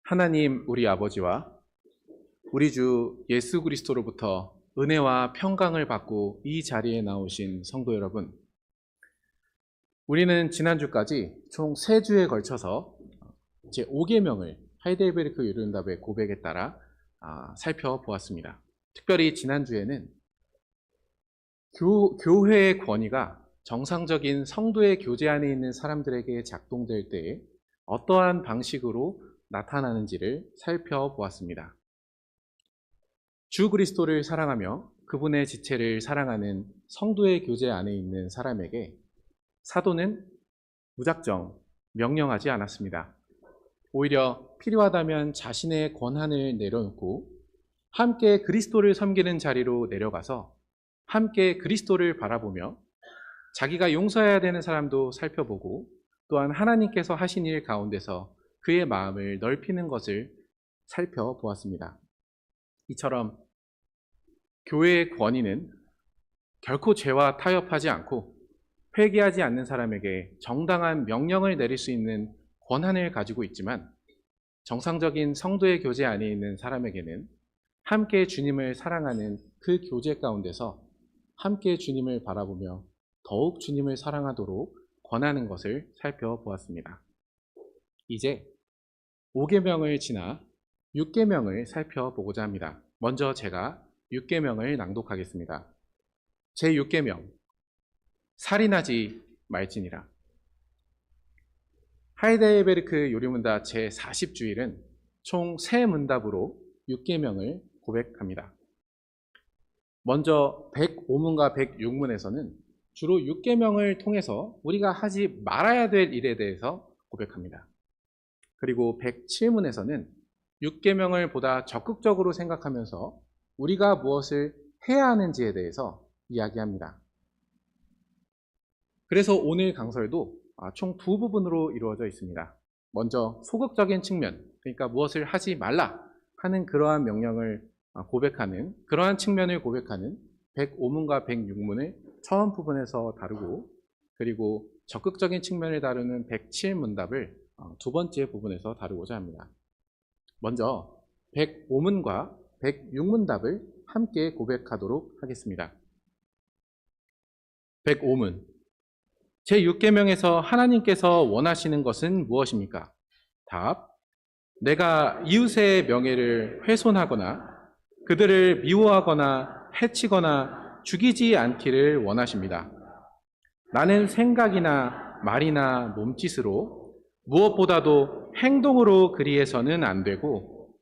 하나님 우리 아버지와 우리 주 예수 그리스도로부터 은혜와 평강을 받고 이 자리에 나오신 성도 여러분, 우리는 지난주까지 총 3주에 걸쳐서 제5계명을 하이델베르크 요른답의 고백에 따라 살펴보았습니다. 특별히 지난주에는 교회의 권위가 정상적인 성도의 교제 안에 있는 사람들에게 작동될 때에 어떠한 방식으로 나타나는지를 살펴보았습니다. 주 그리스도를 사랑하며 그분의 지체를 사랑하는 성도의 교제 안에 있는 사람에게 사도는 무작정 명령하지 않았습니다. 오히려 필요하다면 자신의 권한을 내려놓고 함께 그리스도를 섬기는 자리로 내려가서 함께 그리스도를 바라보며 자기가 용서해야 되는 사람도 살펴보고 또한 하나님께서 하신 일 가운데서 그의 마음을 넓히는 것을 살펴보았습니다. 이처럼 교회의 권위는 결코 죄와 타협하지 않고 회개하지 않는 사람에게 정당한 명령을 내릴 수 있는 권한을 가지고 있지만, 정상적인 성도의 교제 안에 있는 사람에게는 함께 주님을 사랑하는 그 교제 가운데서 함께 주님을 바라보며 더욱 주님을 사랑하도록 권하는 것을 살펴보았습니다. 이제 5계명을 지나 6계명을 살펴보고자 합니다. 먼저 제가 6계명을 낭독하겠습니다. 제6계명, 살인하지 말지니라. 하이델베르크 요리문답 제40주일은 총 3문답으로 6계명을 고백합니다. 먼저 105문과 106문에서는 주로 6계명을 통해서 우리가 하지 말아야 될 일에 대해서 고백합니다. 그리고 107문에서는 6계명을 보다 적극적으로 생각하면서 우리가 무엇을 해야 하는지에 대해서 이야기합니다. 그래서 오늘 강설도 총 2부분으로 이루어져 있습니다. 먼저 소극적인 측면, 그러니까 무엇을 하지 말라 하는 그러한 명령을 고백하는, 그러한 측면을 고백하는 105문과 106문을 처음 부분에서 다루고, 그리고 적극적인 측면을 다루는 107문답을 두 번째 부분에서 다루고자 합니다. 먼저 105문과 106문답을 함께 고백하도록 하겠습니다. 105문, 제6계명에서 하나님께서 원하시는 것은 무엇입니까? 답, 내가 이웃의 명예를 훼손하거나 그들을 미워하거나 해치거나 죽이지 않기를 원하십니다. 나는 생각이나 말이나 몸짓으로 무엇보다도 행동으로 그리해서는 안 되고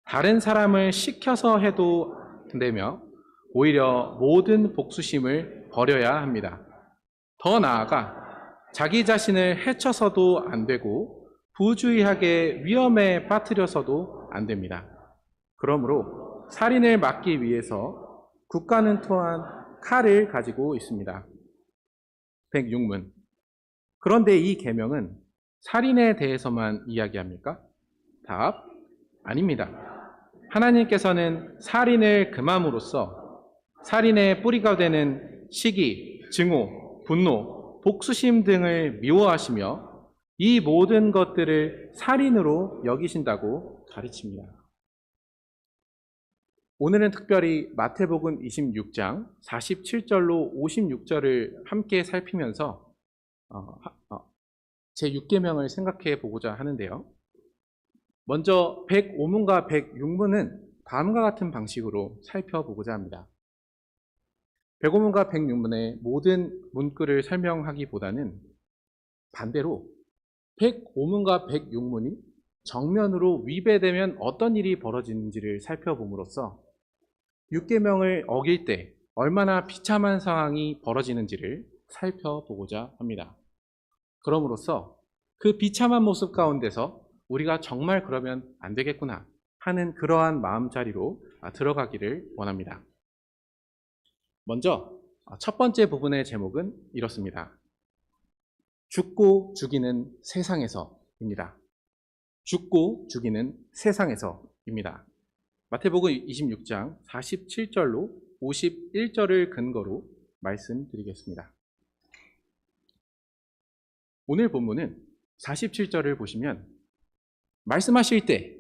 다른 사람을 시켜서 해도 안 되며 오히려 모든 복수심을 버려야 합니다. 더 나아가 자기 자신을 해쳐서도 안 되고 부주의하게 위험에 빠뜨려서도 안 됩니다. 그러므로 살인을 막기 위해서 국가는 또한 칼을 가지고 있습니다. 106문, 그런데 이 계명은 살인에 대해서만 이야기합니까? 답, 아닙니다. 하나님께서는 살인을 금함으로써 살인의 뿌리가 되는 시기, 증오, 분노, 복수심 등을 미워하시며 이 모든 것들을 살인으로 여기신다고 가르칩니다. 오늘은 특별히 마태복음 26장 47절로 56절을 함께 살피면서 제6계명을 생각해 보고자 하는데요. 먼저 105문과 106문은 다음과 같은 방식으로 살펴보고자 합니다. 105문과 106문의 모든 문구를 설명하기보다는 반대로 105문과 106문이 정면으로 위배되면 어떤 일이 벌어지는지를 살펴봄으로써 6계명을 어길 때 얼마나 비참한 상황이 벌어지는지를 살펴보고자 합니다. 그럼으로써 그 비참한 모습 가운데서 우리가 정말 그러면 안 되겠구나 하는 그러한 마음자리로 들어가기를 원합니다. 먼저 첫 번째 부분의 제목은 이렇습니다. 죽고 죽이는 세상에서입니다. 죽고 죽이는 세상에서입니다. 마태복음 26장 47절로 51절을 근거로 말씀드리겠습니다. 오늘 본문은 47절을 보시면 말씀하실 때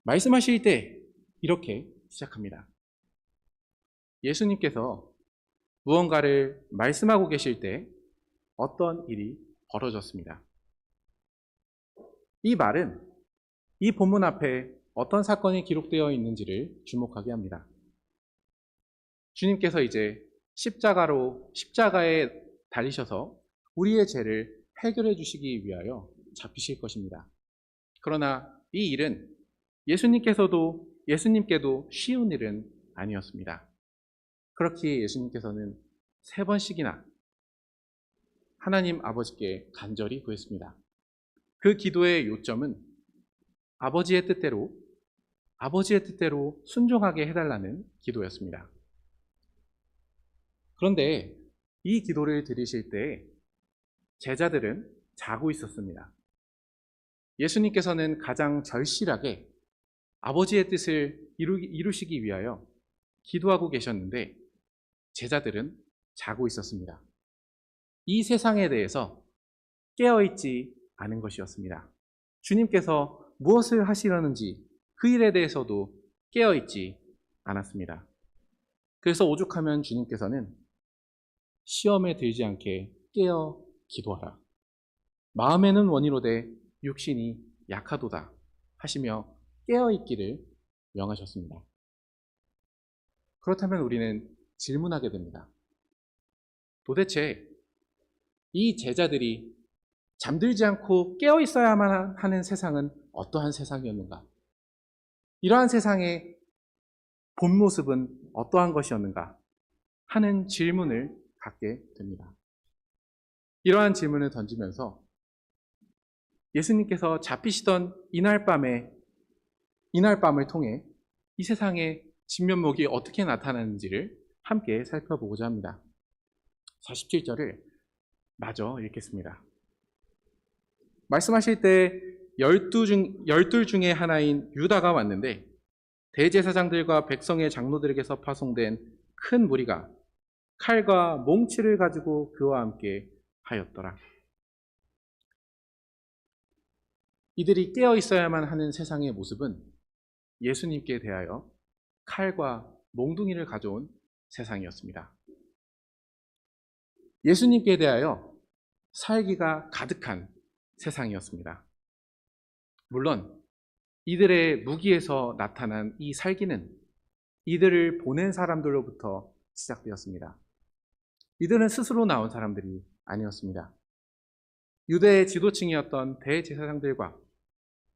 말씀하실 때 이렇게 시작합니다. 예수님께서 무언가를 말씀하고 계실 때 어떤 일이 벌어졌습니다. 이 말은 이 본문 앞에 어떤 사건이 기록되어 있는지를 주목하게 합니다. 주님께서 이제 십자가에 달리셔서 우리의 죄를 해결해 주시기 위하여 잡히실 것입니다. 그러나 이 일은 예수님께도 쉬운 일은 아니었습니다. 그렇기에 예수님께서는 3번씩이나 하나님 아버지께 간절히 구했습니다. 그 기도의 요점은 아버지의 뜻대로 순종하게 해달라는 기도였습니다. 그런데 이 기도를 드리실 때 제자들은 자고 있었습니다. 예수님께서는 가장 절실하게 아버지의 뜻을 이루시기 위하여 기도하고 계셨는데 제자들은 자고 있었습니다. 이 세상에 대해서 깨어있지 않은 것이었습니다. 주님께서 무엇을 하시려는지 그 일에 대해서도 깨어있지 않았습니다. 그래서 오죽하면 주님께서는 시험에 들지 않게 깨어 기도하라. 마음에는 원이로되 육신이 약하도다 하시며 깨어있기를 명하셨습니다. 그렇다면 우리는 질문하게 됩니다. 도대체 이 제자들이 잠들지 않고 깨어 있어야만 하는 세상은 어떠한 세상이었는가? 이러한 세상의 본 모습은 어떠한 것이었는가? 하는 질문을 갖게 됩니다. 이러한 질문을 던지면서 예수님께서 잡히시던 이날 밤을 통해 이 세상의 진면목이 어떻게 나타나는지를 함께 살펴보고자 합니다. 47절을 마저 읽겠습니다. 말씀하실 때 열둘 중에 하나인 유다가 왔는데 대제사장들과 백성의 장로들에게서 파송된 큰 무리가 칼과 몽치를 가지고 그와 함께 하였더라. 이들이 깨어 있어야만 하는 세상의 모습은 예수님께 대하여 칼과 몽둥이를 가져온 세상이었습니다. 예수님께 대하여 살기가 가득한 세상이었습니다. 물론 이들의 무기에서 나타난 이 살기는 이들을 보낸 사람들로부터 시작되었습니다. 이들은 스스로 나온 사람들이 아니었습니다. 유대의 지도층이었던 대제사장들과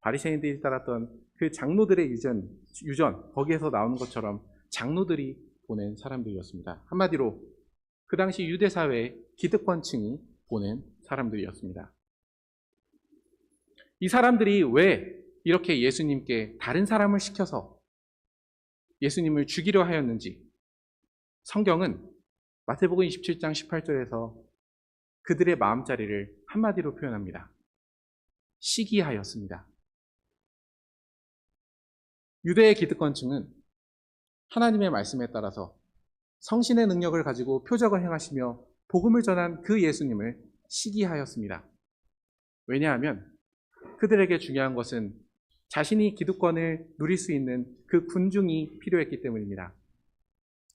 바리새인들이 따랐던 그 장로들의 유전 거기에서 나오는 것처럼 장로들이 보낸 사람들이었습니다. 한마디로 그 당시 유대 사회의 기득권층이 보낸 사람들이었습니다. 이 사람들이 왜 이렇게 예수님께 다른 사람을 시켜서 예수님을 죽이려 하였는지 성경은 마태복음 27장 18절에서 그들의 마음자리를 한마디로 표현합니다. 시기하였습니다. 유대의 기득권층은 하나님의 말씀에 따라서 성신의 능력을 가지고 표적을 행하시며 복음을 전한 그 예수님을 시기하였습니다. 왜냐하면 그들에게 중요한 것은 자신이 기득권을 누릴 수 있는 그 군중이 필요했기 때문입니다.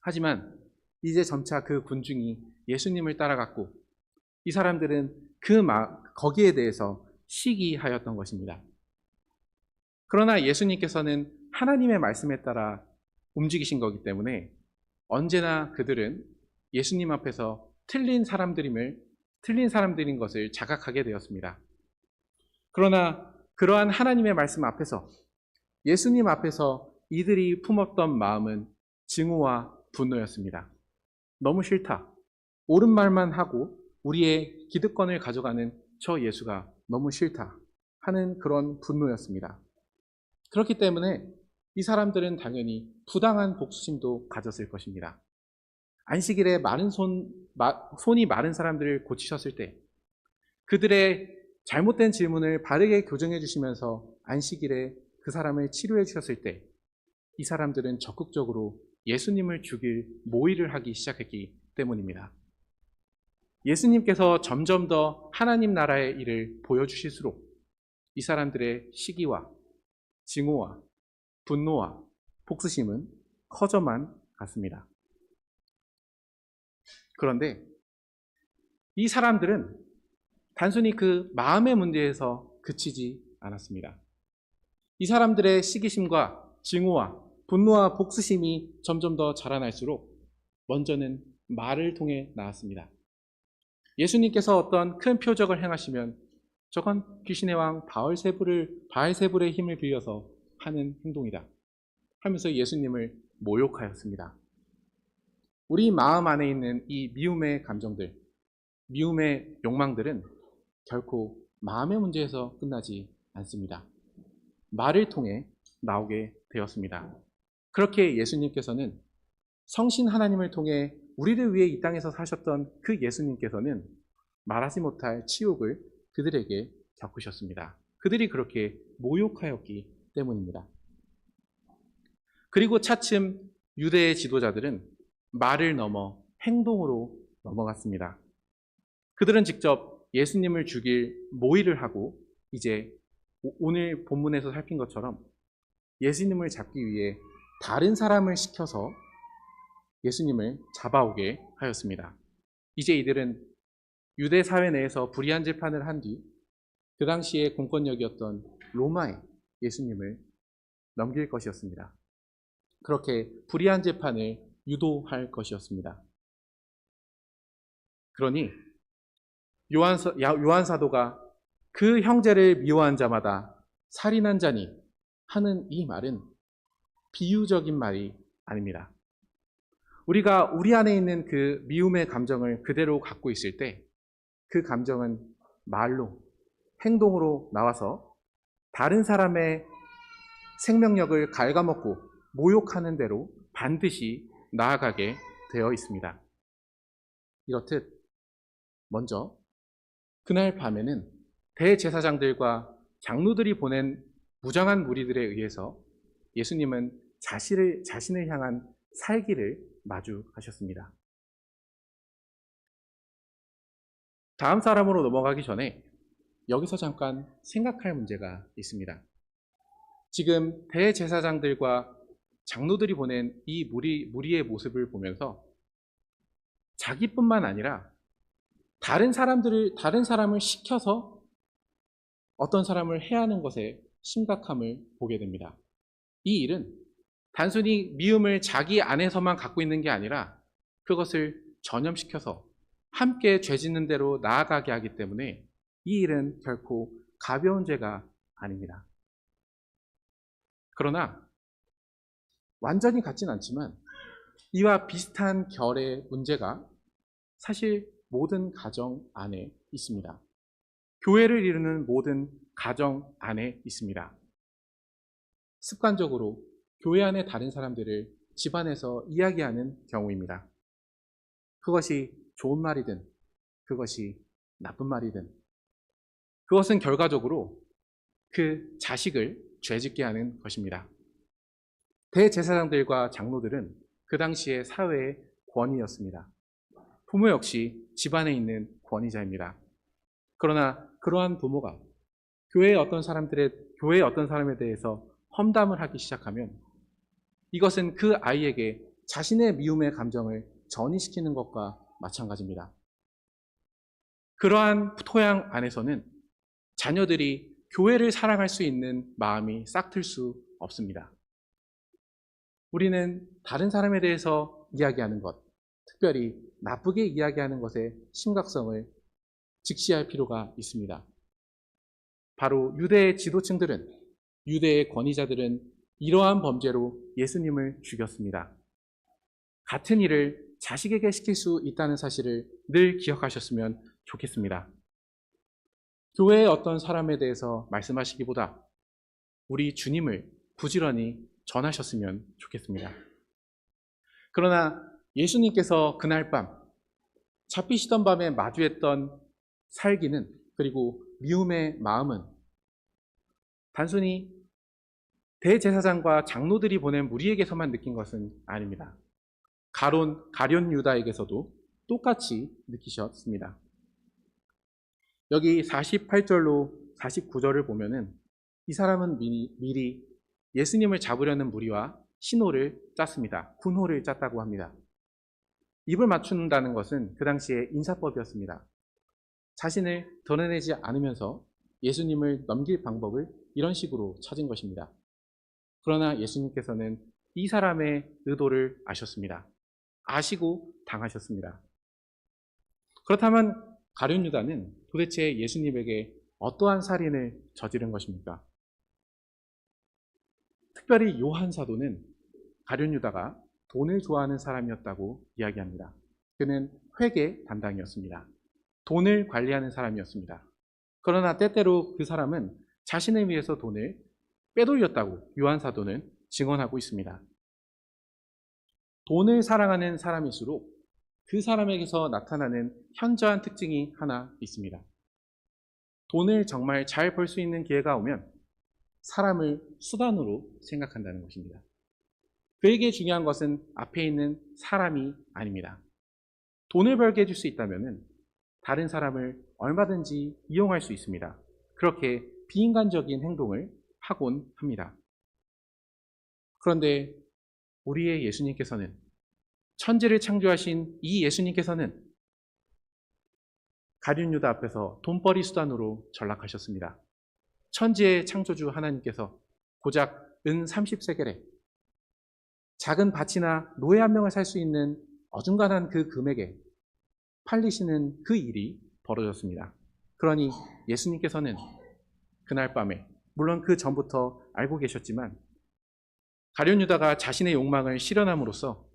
하지만 이제 점차 그 군중이 예수님을 따라갔고 이 사람들은 거기에 대해서 시기하였던 것입니다. 그러나 예수님께서는 하나님의 말씀에 따라 움직이신 거기 때문에 언제나 그들은 예수님 앞에서 틀린 사람들인 것을 자각하게 되었습니다. 그러나 그러한 하나님의 말씀 앞에서 예수님 앞에서 이들이 품었던 마음은 증오와 분노였습니다. 너무 싫다. 옳은 말만 하고 우리의 기득권을 가져가는 저 예수가 너무 싫다 하는 그런 분노였습니다. 그렇기 때문에 이 사람들은 당연히 부당한 복수심도 가졌을 것입니다. 안식일에 손이 마른 사람들을 고치셨을 때 그들의 잘못된 질문을 바르게 교정해 주시면서 안식일에 그 사람을 치료해 주셨을 때 이 사람들은 적극적으로 예수님을 죽일 모의를 하기 시작했기 때문입니다. 예수님께서 점점 더 하나님 나라의 일을 보여주실수록 이 사람들의 시기와 증오와 분노와 복수심은 커져만 갔습니다. 그런데 이 사람들은 단순히 그 마음의 문제에서 그치지 않았습니다. 이 사람들의 시기심과 증오와 분노와 복수심이 점점 더 자라날수록 먼저는 말을 통해 나왔습니다. 예수님께서 어떤 큰 표적을 행하시면 저건 귀신의 왕 바알세불의 힘을 빌려서 하는 행동이다 하면서 예수님을 모욕하였습니다. 우리 마음 안에 있는 이 미움의 감정들, 미움의 욕망들은 결코 마음의 문제에서 끝나지 않습니다. 말을 통해 나오게 되었습니다. 그렇게 예수님께서는 성신 하나님을 통해 우리를 위해 이 땅에서 사셨던 그 예수님께서는 말하지 못할 치욕을 그들에게 겪으셨습니다. 그들이 그렇게 모욕하였기 때문입니다. 그리고 차츰 유대의 지도자들은 말을 넘어 행동으로 넘어갔습니다. 그들은 직접 예수님을 죽일 모의를 하고 이제 오늘 본문에서 살핀 것처럼 예수님을 잡기 위해 다른 사람을 시켜서 예수님을 잡아오게 하였습니다. 이제 이들은 유대 사회 내에서 불의한 재판을 한 뒤 그 당시에 공권력이었던 로마에 예수님을 넘길 것이었습니다. 그렇게 불의한 재판을 유도할 것이었습니다. 그러니 요한 사도가 그 형제를 미워한 자마다 살인한 자니 하는 이 말은 비유적인 말이 아닙니다. 우리가 우리 안에 있는 그 미움의 감정을 그대로 갖고 있을 때 그 감정은 말로, 행동으로 나와서 다른 사람의 생명력을 갉아먹고 모욕하는 대로 반드시 나아가게 되어 있습니다. 이렇듯 먼저 그날 밤에는 대제사장들과 장로들이 보낸 무장한 무리들에 의해서 예수님은 자신을 향한 살기를 마주하셨습니다. 다음 사람으로 넘어가기 전에 여기서 잠깐 생각할 문제가 있습니다. 지금 대제사장들과 장로들이 보낸 이 무리의 모습을 보면서 자기뿐만 아니라 다른 사람을 시켜서 어떤 사람을 해야 하는 것에 심각함을 보게 됩니다. 이 일은 단순히 미움을 자기 안에서만 갖고 있는 게 아니라 그것을 전염시켜서 함께 죄 짓는 대로 나아가게 하기 때문에 이 일은 결코 가벼운 죄가 아닙니다. 그러나 완전히 같진 않지만 이와 비슷한 결의 문제가 사실 모든 가정 안에 있습니다. 교회를 이루는 모든 가정 안에 있습니다. 습관적으로 교회 안의 다른 사람들을 집안에서 이야기하는 경우입니다. 그것이 좋은 말이든 그것이 나쁜 말이든 그것은 결과적으로 그 자식을 죄짓게 하는 것입니다. 대제사장들과 장로들은 그 당시의 사회의 권위였습니다. 부모 역시 집안에 있는 권위자입니다. 그러나 그러한 부모가 교회의 어떤 사람에 대해서 험담을 하기 시작하면 이것은 그 아이에게 자신의 미움의 감정을 전이시키는 것과 마찬가지입니다. 그러한 토양 안에서는 자녀들이 교회를 사랑할 수 있는 마음이 싹틀 수 없습니다. 우리는 다른 사람에 대해서 이야기하는 것, 특별히 나쁘게 이야기하는 것의 심각성을 직시할 필요가 있습니다. 바로 유대의 지도층들은, 유대의 권위자들은 이러한 범죄로 예수님을 죽였습니다. 같은 일을 자식에게 시킬 수 있다는 사실을 늘 기억하셨으면 좋겠습니다. 교회의 어떤 사람에 대해서 말씀하시기보다 우리 주님을 부지런히 전하셨으면 좋겠습니다. 그러나 예수님께서 그날 밤 잡히시던 밤에 마주했던 살기는, 그리고 미움의 마음은 단순히 대제사장과 장로들이 보낸 무리에게서만 느낀 것은 아닙니다. 가룟 유다에게서도 똑같이 느끼셨습니다. 여기 48절로 49절을 보면은 이 사람은 미리 예수님을 잡으려는 무리와 신호를 짰습니다. 군호를 짰다고 합니다. 입을 맞춘다는 것은 그 당시의 인사법이었습니다. 자신을 드러내지 않으면서 예수님을 넘길 방법을 이런 식으로 찾은 것입니다. 그러나 예수님께서는 이 사람의 의도를 아셨습니다. 아시고 당하셨습니다. 그렇다면 가룟 유다는 도대체 예수님에게 어떠한 살인을 저지른 것입니까? 특별히 요한 사도는 가룟 유다가 돈을 좋아하는 사람이었다고 이야기합니다. 그는 회계 담당이었습니다. 돈을 관리하는 사람이었습니다. 그러나 때때로 그 사람은 자신을 위해서 돈을 빼돌렸다고 요한 사도는 증언하고 있습니다. 돈을 사랑하는 사람일수록 그 사람에게서 나타나는 현저한 특징이 하나 있습니다. 돈을 정말 잘 벌 수 있는 기회가 오면 사람을 수단으로 생각한다는 것입니다. 그에게 중요한 것은 앞에 있는 사람이 아닙니다. 돈을 벌게 해줄 수 있다면 다른 사람을 얼마든지 이용할 수 있습니다. 그렇게 비인간적인 행동을 하곤 합니다. 그런데 우리의 예수님께서는, 천지를 창조하신 이 예수님께서는 가룟 유다 앞에서 돈벌이 수단으로 전락하셨습니다. 천지의 창조주 하나님께서 고작 은 30세겔에 작은 밭이나 노예 한 명을 살 수 있는 어중간한 그 금액에 팔리시는 그 일이 벌어졌습니다. 그러니 예수님께서는 그날 밤에, 물론 그 전부터 알고 계셨지만, 가룟 유다가 자신의 욕망을 실현함으로써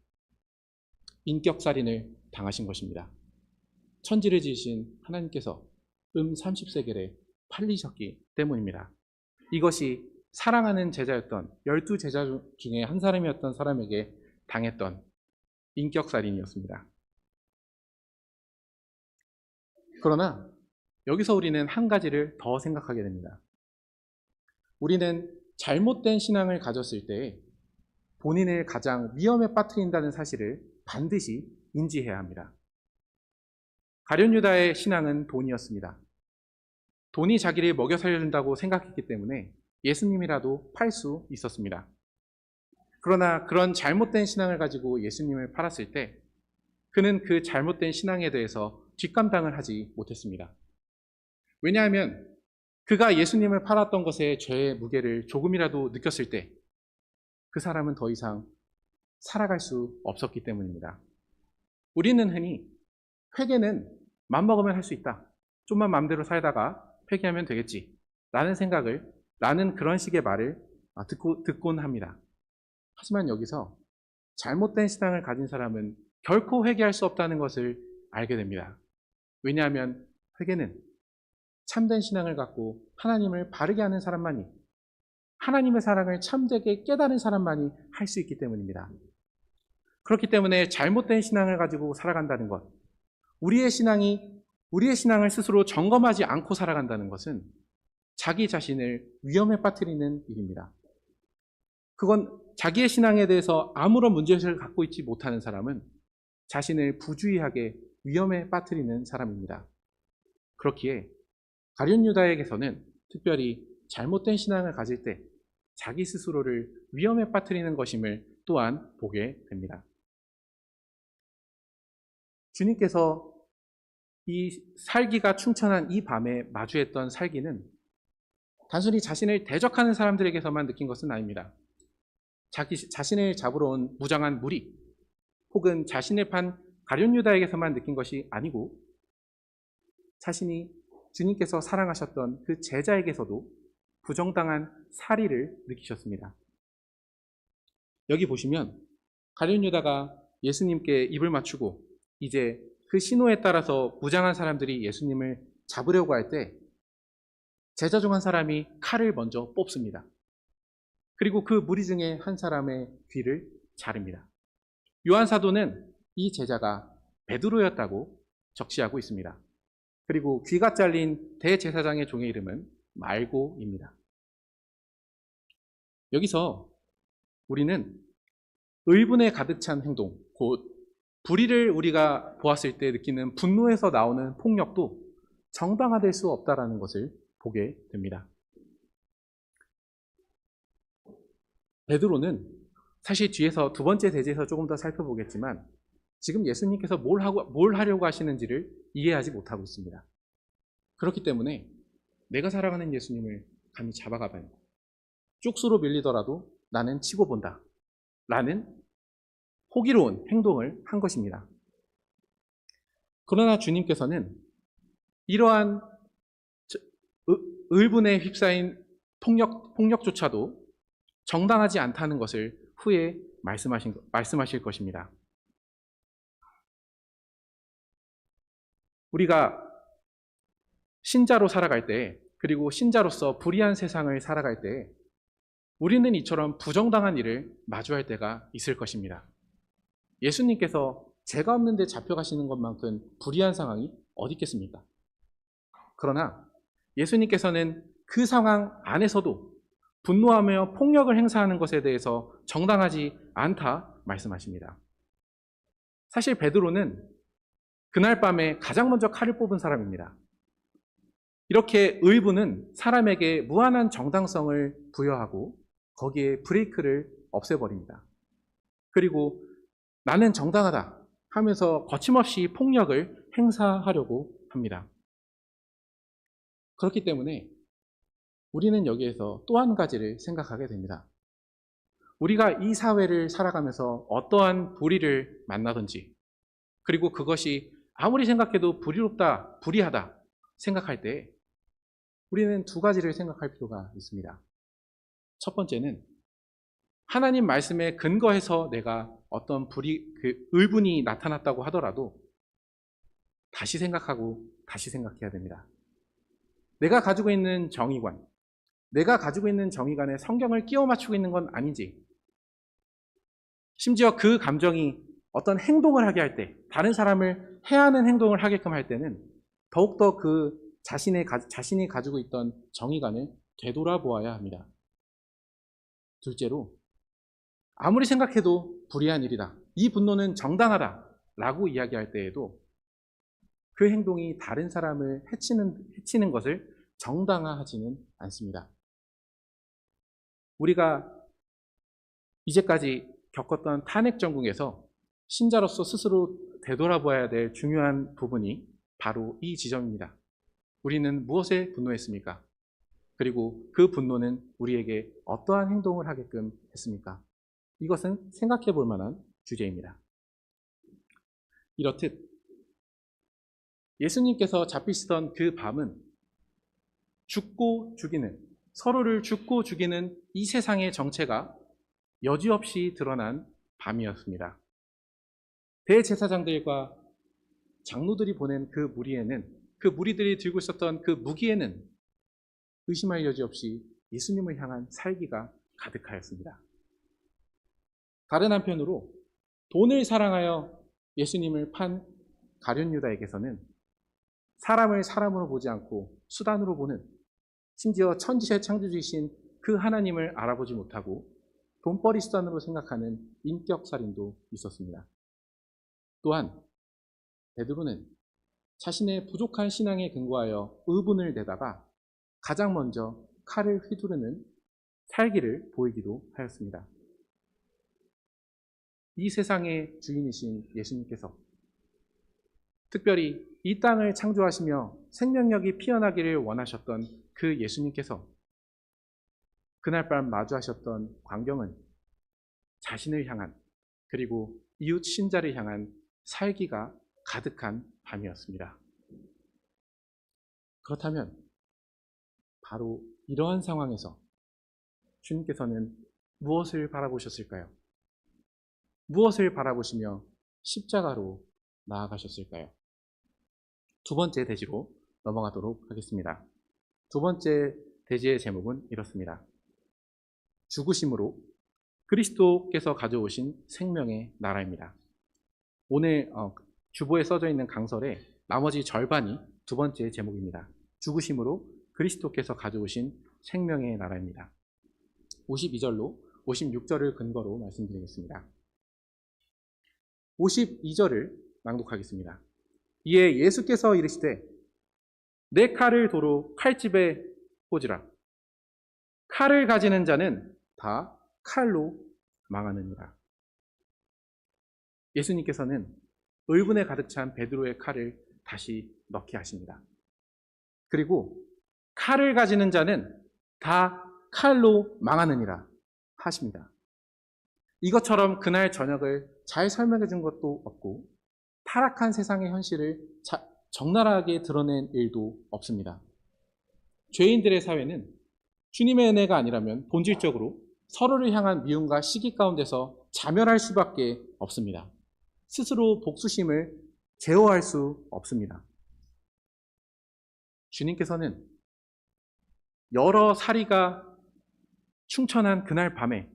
인격살인을 당하신 것입니다. 천지를 지으신 하나님께서 30세겔에 팔리셨기 때문입니다. 이것이 사랑하는 제자였던 12제자 중에 한 사람이었던 사람에게 당했던 인격살인이었습니다. 그러나 여기서 우리는 한 가지를 더 생각하게 됩니다. 우리는 잘못된 신앙을 가졌을 때 본인을 가장 위험에 빠뜨린다는 사실을 반드시 인지해야 합니다. 가룟 유다의 신앙은 돈이었습니다. 돈이 자기를 먹여 살려준다고 생각했기 때문에 예수님이라도 팔 수 있었습니다. 그러나 그런 잘못된 신앙을 가지고 예수님을 팔았을 때 그는 그 잘못된 신앙에 대해서 뒷감당을 하지 못했습니다. 왜냐하면 그가 예수님을 팔았던 것의 죄의 무게를 조금이라도 느꼈을 때 그 사람은 더 이상 살아갈 수 없었기 때문입니다. 우리는 흔히 회개는 맘먹으면 할 수 있다. 좀만 마음대로 살다가 회개하면 되겠지. 라는 그런 식의 말을 듣곤 합니다. 하지만 여기서 잘못된 신앙을 가진 사람은 결코 회개할 수 없다는 것을 알게 됩니다. 왜냐하면 회개는 참된 신앙을 갖고 하나님을 바르게 하는 사람만이, 하나님의 사랑을 참되게 깨달은 사람만이 할 수 있기 때문입니다. 그렇기 때문에 잘못된 신앙을 가지고 살아간다는 것, 우리의 신앙을 스스로 점검하지 않고 살아간다는 것은 자기 자신을 위험에 빠뜨리는 일입니다. 그건 자기의 신앙에 대해서 아무런 문제의식을 갖고 있지 못하는 사람은 자신을 부주의하게 위험에 빠뜨리는 사람입니다. 그렇기에 가룟 유다에게서는 특별히 잘못된 신앙을 가질 때 자기 스스로를 위험에 빠뜨리는 것임을 또한 보게 됩니다. 주님께서 이 살기가 충천한 이 밤에 마주했던 살기는 단순히 자신을 대적하는 사람들에게서만 느낀 것은 아닙니다. 자신을 잡으러 온 무장한 무리 혹은 자신을 판 가룟 유다에게서만 느낀 것이 아니고 자신이 주님께서 사랑하셨던 그 제자에게서도 부정당한 살의를 느끼셨습니다. 여기 보시면 가룟 유다가 예수님께 입을 맞추고 이제 그 신호에 따라서 무장한 사람들이 예수님을 잡으려고 할 때 제자 중 한 사람이 칼을 먼저 뽑습니다. 그리고 그 무리 중에 한 사람의 귀를 자릅니다. 요한 사도는 이 제자가 베드로였다고 적시하고 있습니다. 그리고 귀가 잘린 대제사장의 종의 이름은 말고입니다. 여기서 우리는 의분에 가득 찬 행동, 곧 불의를 우리가 보았을 때 느끼는 분노에서 나오는 폭력도 정당화될 수 없다는 것을 보게 됩니다. 베드로는 사실 뒤에서 두 번째 대지에서 조금 더 살펴보겠지만 지금 예수님께서 뭘 하려고 하시는지를 이해하지 못하고 있습니다. 그렇기 때문에 내가 사랑하는 예수님을 감히 잡아가다니 쪽수로 밀리더라도 나는 치고 본다 라는 호기로운 행동을 한 것입니다. 그러나 주님께서는 이러한 을분에 휩싸인 폭력조차도 정당하지 않다는 것을 후에 말씀하실 것입니다. 우리가 신자로 살아갈 때, 그리고 신자로서 불의한 세상을 살아갈 때 우리는 이처럼 부정당한 일을 마주할 때가 있을 것입니다. 예수님께서 죄가 없는데 잡혀가시는 것만큼 불의한 상황이 어디 있겠습니까? 그러나 예수님께서는 그 상황 안에서도 분노하며 폭력을 행사하는 것에 대해서 정당하지 않다 말씀하십니다. 사실 베드로는 그날 밤에 가장 먼저 칼을 뽑은 사람입니다. 이렇게 의부는 사람에게 무한한 정당성을 부여하고 거기에 브레이크를 없애버립니다. 그리고 나는 정당하다 하면서 거침없이 폭력을 행사하려고 합니다. 그렇기 때문에 우리는 여기에서 또 한 가지를 생각하게 됩니다. 우리가 이 사회를 살아가면서 어떠한 불의를 만나든지, 그리고 그것이 아무리 생각해도 불의롭다, 불의하다 생각할 때 우리는 두 가지를 생각할 필요가 있습니다. 첫 번째는 하나님 말씀에 근거해서 내가 어떤 의분이 나타났다고 하더라도 다시 생각하고 다시 생각해야 됩니다. 내가 가지고 있는 정의관, 내가 가지고 있는 정의관에 성경을 끼워 맞추고 있는 건 아닌지, 심지어 그 감정이 어떤 행동을 하게 할 때, 다른 사람을 해하는 행동을 하게끔 할 때는 더욱더 그 자신이 가지고 있던 정의관을 되돌아보아야 합니다. 둘째로, 아무리 생각해도 불의한 일이다, 이 분노는 정당하다 라고 이야기할 때에도 그 행동이 다른 사람을 해치는 것을 정당화하지는 않습니다. 우리가 이제까지 겪었던 탄핵 정국에서 신자로서 스스로 되돌아봐야 될 중요한 부분이 바로 이 지점입니다. 우리는 무엇에 분노했습니까? 그리고 그 분노는 우리에게 어떠한 행동을 하게끔 했습니까? 이것은 생각해 볼 만한 주제입니다. 이렇듯 예수님께서 잡히시던 그 밤은 죽고 죽이는, 서로를 죽고 죽이는 이 세상의 정체가 여지없이 드러난 밤이었습니다. 대제사장들과 장로들이 보낸 그 무리에는, 그 무리들이 들고 있었던 그 무기에는 의심할 여지 없이 예수님을 향한 살기가 가득하였습니다. 다른 한편으로 돈을 사랑하여 예수님을 판 가룟 유다에게서는 사람을 사람으로 보지 않고 수단으로 보는, 심지어 천지의 창조주이신 그 하나님을 알아보지 못하고 돈벌이 수단으로 생각하는 인격살인도 있었습니다. 또한 베드로는 자신의 부족한 신앙에 근거하여 의분을 내다가 가장 먼저 칼을 휘두르는 살기를 보이기도 하였습니다. 이 세상의 주인이신 예수님께서, 특별히 이 땅을 창조하시며 생명력이 피어나기를 원하셨던 그 예수님께서 그날 밤 마주하셨던 광경은 자신을 향한, 그리고 이웃 신자를 향한 살기가 가득한 밤이었습니다. 그렇다면 바로 이러한 상황에서 주님께서는 무엇을 바라보셨을까요? 무엇을 바라보시며 십자가로 나아가셨을까요? 두 번째 대지로 넘어가도록 하겠습니다. 두 번째 대지의 제목은 이렇습니다. 죽으심으로 그리스도께서 가져오신 생명의 나라입니다. 오늘 주보에 써져 있는 강설의 나머지 절반이 두 번째 제목입니다. 죽으심으로 그리스도께서 가져오신 생명의 나라입니다. 52절로 56절을 근거로 말씀드리겠습니다. 52절을 낭독하겠습니다. 이에 예수께서 이르시되 내 칼을 도로 칼집에 꽂으라. 칼을 가지는 자는 다 칼로 망하느니라. 예수님께서는 의분에 가득 찬 베드로의 칼을 다시 넣게 하십니다. 그리고 칼을 가지는 자는 다 칼로 망하느니라 하십니다. 이것처럼 그날 저녁을 잘 설명해 준 것도 없고 타락한 세상의 현실을 적나라하게 드러낸 일도 없습니다. 죄인들의 사회는 주님의 은혜가 아니라면 본질적으로 서로를 향한 미움과 시기 가운데서 자멸할 수밖에 없습니다. 스스로 복수심을 제어할 수 없습니다. 주님께서는 여러 사리가 충천한 그날 밤에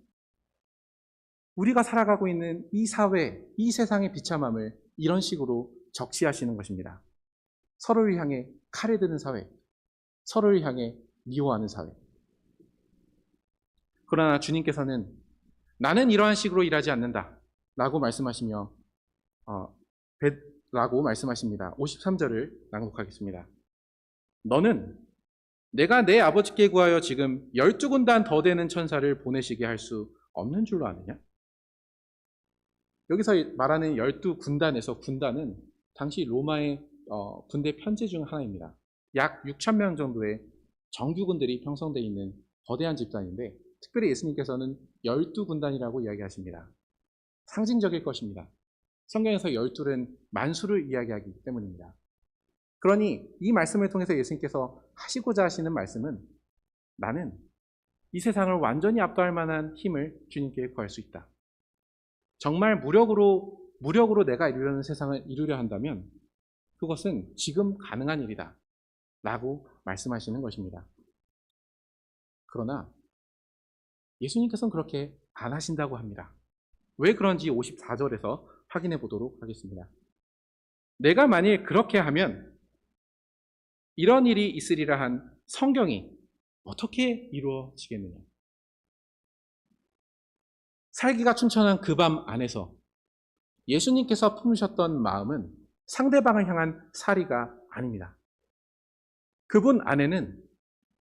우리가 살아가고 있는 이 사회, 이 세상의 비참함을 이런 식으로 적시하시는 것입니다. 서로를 향해 칼에 드는 사회, 서로를 향해 미워하는 사회. 그러나 주님께서는 나는 이러한 식으로 일하지 않는다 라고 말씀하시며 라고 말씀하십니다. 53절을 낭독하겠습니다. 너는 내가 내 아버지께 구하여 지금 12군단 더 되는 천사를 보내시게 할 수 없는 줄로 아느냐? 여기서 말하는 12군단에서 군단은 당시 로마의 군대 편제 중 하나입니다. 약 6천 명 정도의 정규군들이 형성되어 있는 거대한 집단인데 특별히 예수님께서는 12군단이라고 이야기하십니다. 상징적일 것입니다. 성경에서 12는 만수를 이야기하기 때문입니다. 그러니 이 말씀을 통해서 예수님께서 하시고자 하시는 말씀은 나는 이 세상을 완전히 압도할 만한 힘을 주님께 구할 수 있다. 정말 무력으로 내가 이루려는 세상을 이루려 한다면 그것은 지금 가능한 일이다 라고 말씀하시는 것입니다. 그러나 예수님께서는 그렇게 안 하신다고 합니다. 왜 그런지 54절에서 확인해 보도록 하겠습니다. 내가 만일 그렇게 하면 이런 일이 있으리라 한 성경이 어떻게 이루어지겠느냐? 살기가 춘천한 그 밤 안에서 예수님께서 품으셨던 마음은 상대방을 향한 살이가 아닙니다. 그분 안에는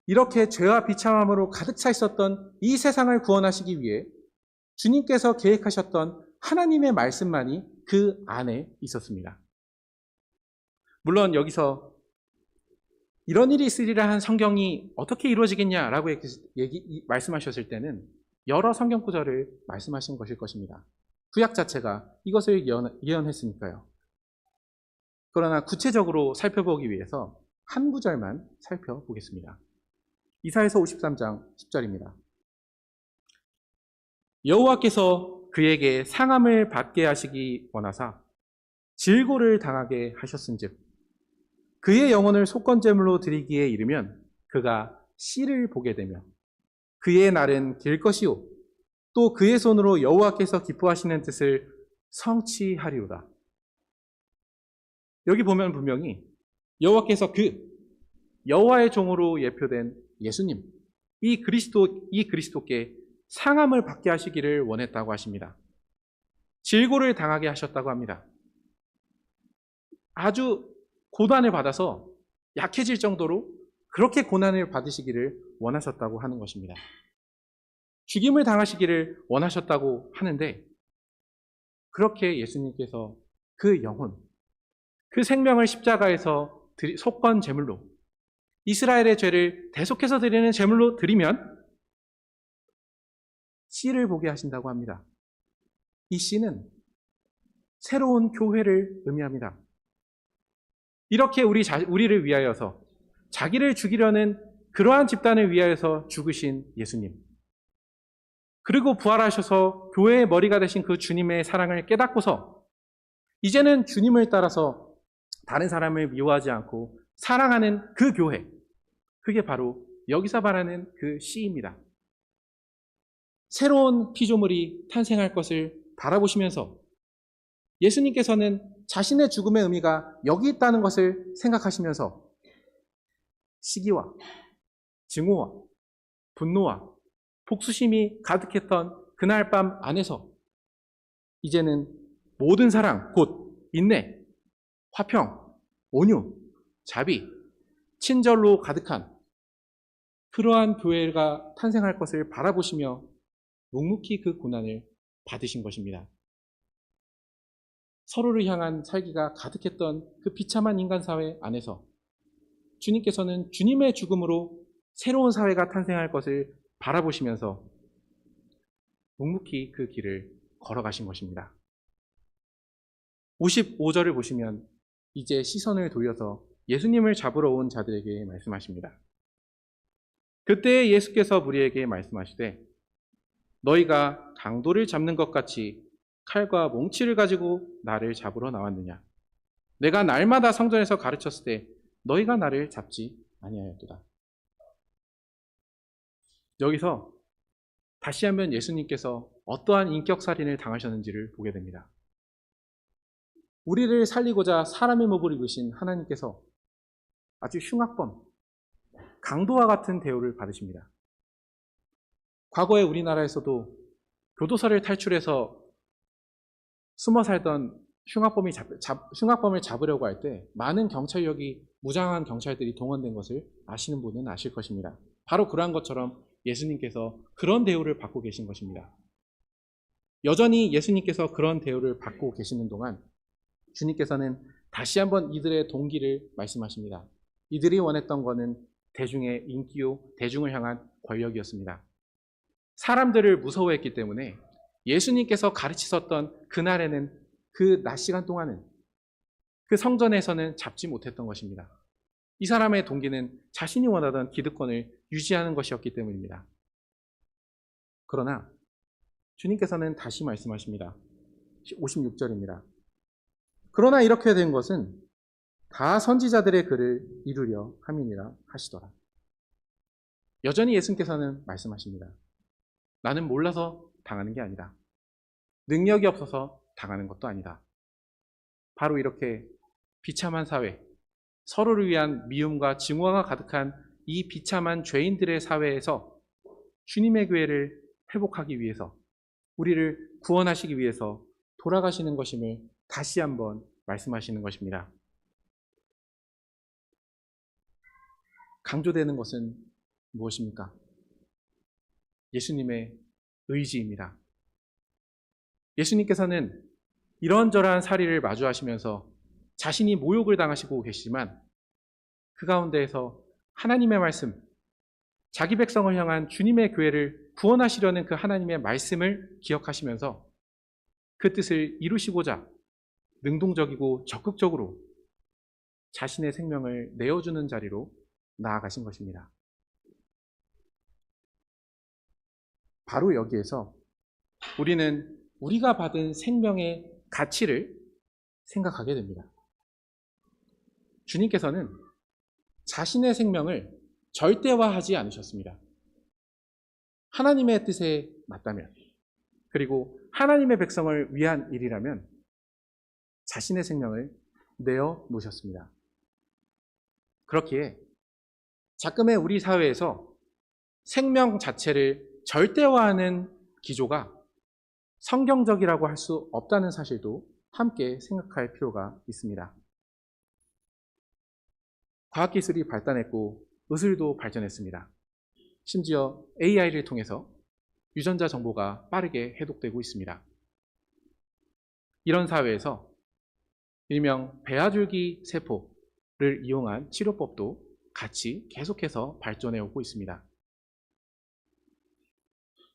이렇게 죄와 비참함으로 가득 차 있었던 이 세상을 구원하시기 위해 주님께서 계획하셨던 하나님의 말씀만이 그 안에 있었습니다. 물론 여기서 이런 일이 있으리라 한 성경이 어떻게 이루어지겠냐라고 말씀하셨을 때는 여러 성경 구절을 말씀하신 것일 것입니다. 구약 자체가 이것을 예언했으니까요. 그러나 구체적으로 살펴보기 위해서 한 구절만 살펴보겠습니다. 이사야서 53장 10절입니다. 여호와께서 그에게 상함을 받게 하시기 원하사 질고를 당하게 하셨은즉 그의 영혼을 속건제물로 드리기에 이르면 그가 씨를 보게 되며 그의 날은 길 것이요 또 그의 손으로 여호와께서 기뻐하시는 뜻을 성취하리로다. 여기 보면 분명히 여호와께서 여호와의 종으로 예표된 예수님, 이 그리스도께 상함을 받게 하시기를 원했다고 하십니다. 질고를 당하게 하셨다고 합니다. 아주 고난을 받아서 약해질 정도로 그렇게 고난을 받으시기를 원하셨다고 하는 것입니다. 죽임을 당하시기를 원하셨다고 하는데 그렇게 예수님께서 그 영혼, 그 생명을 십자가에서 속건 제물로 이스라엘의 죄를 대속해서 드리는 제물로 드리면 씨를 보게 하신다고 합니다. 이 씨는 새로운 교회를 의미합니다. 이렇게 우리를 위하여서 자기를 죽이려는 그러한 집단을 위하여서 죽으신 예수님, 그리고 부활하셔서 교회의 머리가 되신 그 주님의 사랑을 깨닫고서 이제는 주님을 따라서 다른 사람을 미워하지 않고 사랑하는 그 교회, 그게 바로 여기서 말하는 그 씨입니다. 새로운 피조물이 탄생할 것을 바라보시면서 예수님께서는 자신의 죽음의 의미가 여기 있다는 것을 생각하시면서 시기와 증오와 분노와 복수심이 가득했던 그날 밤 안에서 이제는 모든 사랑, 곧 인내, 화평, 온유, 자비, 친절로 가득한 그러한 교회가 탄생할 것을 바라보시며 묵묵히 그 고난을 받으신 것입니다. 서로를 향한 살기가 가득했던 그 비참한 인간 사회 안에서 주님께서는 주님의 죽음으로 새로운 사회가 탄생할 것을 바라보시면서 묵묵히 그 길을 걸어가신 것입니다. 55절을 보시면 이제 시선을 돌려서 예수님을 잡으러 온 자들에게 말씀하십니다. 그때 예수께서 무리에게 말씀하시되 너희가 강도를 잡는 것 같이 칼과 몽치를 가지고 나를 잡으러 나왔느냐? 내가 날마다 성전에서 가르쳤을 때 너희가 나를 잡지 아니하였도다. 여기서 다시 한번 예수님께서 어떠한 인격살인을 당하셨는지를 보게 됩니다. 우리를 살리고자 사람의 몸을 입으신 하나님께서 아주 흉악범, 강도와 같은 대우를 받으십니다. 과거에 우리나라에서도 교도소를 탈출해서 숨어 살던 흉악범을 잡으려고 할 때 많은 경찰력이, 무장한 경찰들이 동원된 것을 아시는 분은 아실 것입니다. 바로 그러한 것처럼 예수님께서 그런 대우를 받고 계신 것입니다. 여전히 예수님께서 그런 대우를 받고 계시는 동안 주님께서는 다시 한번 이들의 동기를 말씀하십니다. 이들이 원했던 것은 대중의 인기요, 대중을 향한 권력이었습니다. 사람들을 무서워했기 때문에 예수님께서 가르치셨던 그날에는, 그 낮 시간 동안은 그 성전에서는 잡지 못했던 것입니다. 이 사람의 동기는 자신이 원하던 기득권을 유지하는 것이었기 때문입니다. 그러나 주님께서는 다시 말씀하십니다. 56절입니다. 그러나 이렇게 된 것은 다 선지자들의 글을 이루려 함이니라 하시더라. 여전히 예수님께서는 말씀하십니다. 나는 몰라서 당하는 게 아니다. 능력이 없어서 당하는 것도 아니다. 바로 이렇게 비참한 사회, 서로를 위한 미움과 증오가 가득한 이 비참한 죄인들의 사회에서 주님의 교회를 회복하기 위해서, 우리를 구원하시기 위해서 돌아가시는 것임을 다시 한번 말씀하시는 것입니다. 강조되는 것은 무엇입니까? 예수님의 의지입니다. 예수님께서는 이런저러한 사리를 마주하시면서 자신이 모욕을 당하시고 계시지만 그 가운데에서 하나님의 말씀, 자기 백성을 향한 주님의 교회를 구원하시려는 그 하나님의 말씀을 기억하시면서 그 뜻을 이루시고자 능동적이고 적극적으로 자신의 생명을 내어주는 자리로 나아가신 것입니다. 바로 여기에서 우리는 우리가 받은 생명의 가치를 생각하게 됩니다. 주님께서는 자신의 생명을 절대화하지 않으셨습니다. 하나님의 뜻에 맞다면, 그리고 하나님의 백성을 위한 일이라면 자신의 생명을 내어 놓으셨습니다. 그렇기에 자금의 우리 사회에서 생명 자체를 절대화하는 기조가 성경적이라고 할 수 없다는 사실도 함께 생각할 필요가 있습니다. 과학기술이 발달했고 의술도 발전했습니다. 심지어 AI를 통해서 유전자 정보가 빠르게 해독되고 있습니다. 이런 사회에서 일명 배아줄기 세포를 이용한 치료법도 같이 계속해서 발전해 오고 있습니다.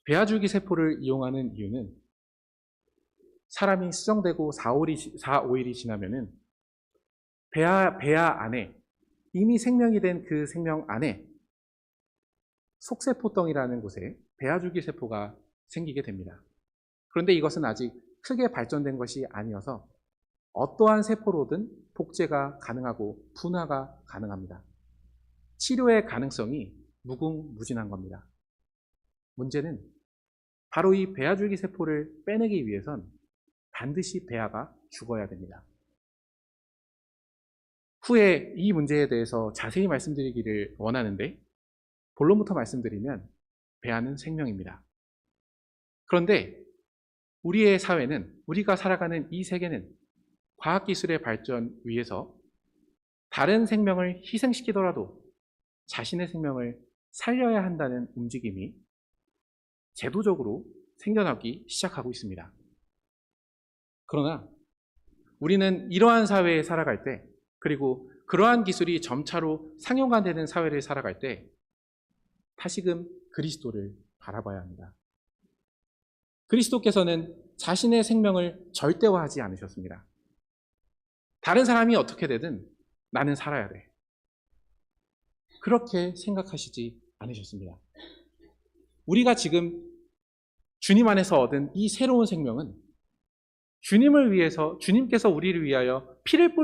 배아줄기 세포를 이용하는 이유는 사람이 수정되고 4-5일이 지나면은 배아 안에 이미 생명이 된 그 생명 안에 속세포덩이라는 곳에 배아줄기 세포가 생기게 됩니다. 그런데 이것은 아직 크게 발전된 것이 아니어서 어떠한 세포로든 복제가 가능하고 분화가 가능합니다. 치료의 가능성이 무궁무진한 겁니다. 문제는 바로 이 배아줄기 세포를 빼내기 위해선 반드시 배아가 죽어야 됩니다. 후에 이 문제에 대해서 자세히 말씀드리기를 원하는데 본론부터 말씀드리면 배아는 생명입니다. 그런데 우리의 사회는, 우리가 살아가는 이 세계는 과학기술의 발전 위에서 다른 생명을 희생시키더라도 자신의 생명을 살려야 한다는 움직임이 제도적으로 생겨나기 시작하고 있습니다. 그러나 우리는 이러한 사회에 살아갈 때, 그리고 그러한 기술이 점차로 상용화되는 사회를 살아갈 때 다시금 그리스도를 바라봐야 합니다. 그리스도께서는 자신의 생명을 절대화하지 않으셨습니다. 다른 사람이 어떻게 되든 나는 살아야 돼, 그렇게 생각하시지 않으셨습니다. 우리가 지금 주님 안에서 얻은 이 새로운 생명은 주님을 위해서, 주님께서 우리를 위하여 피를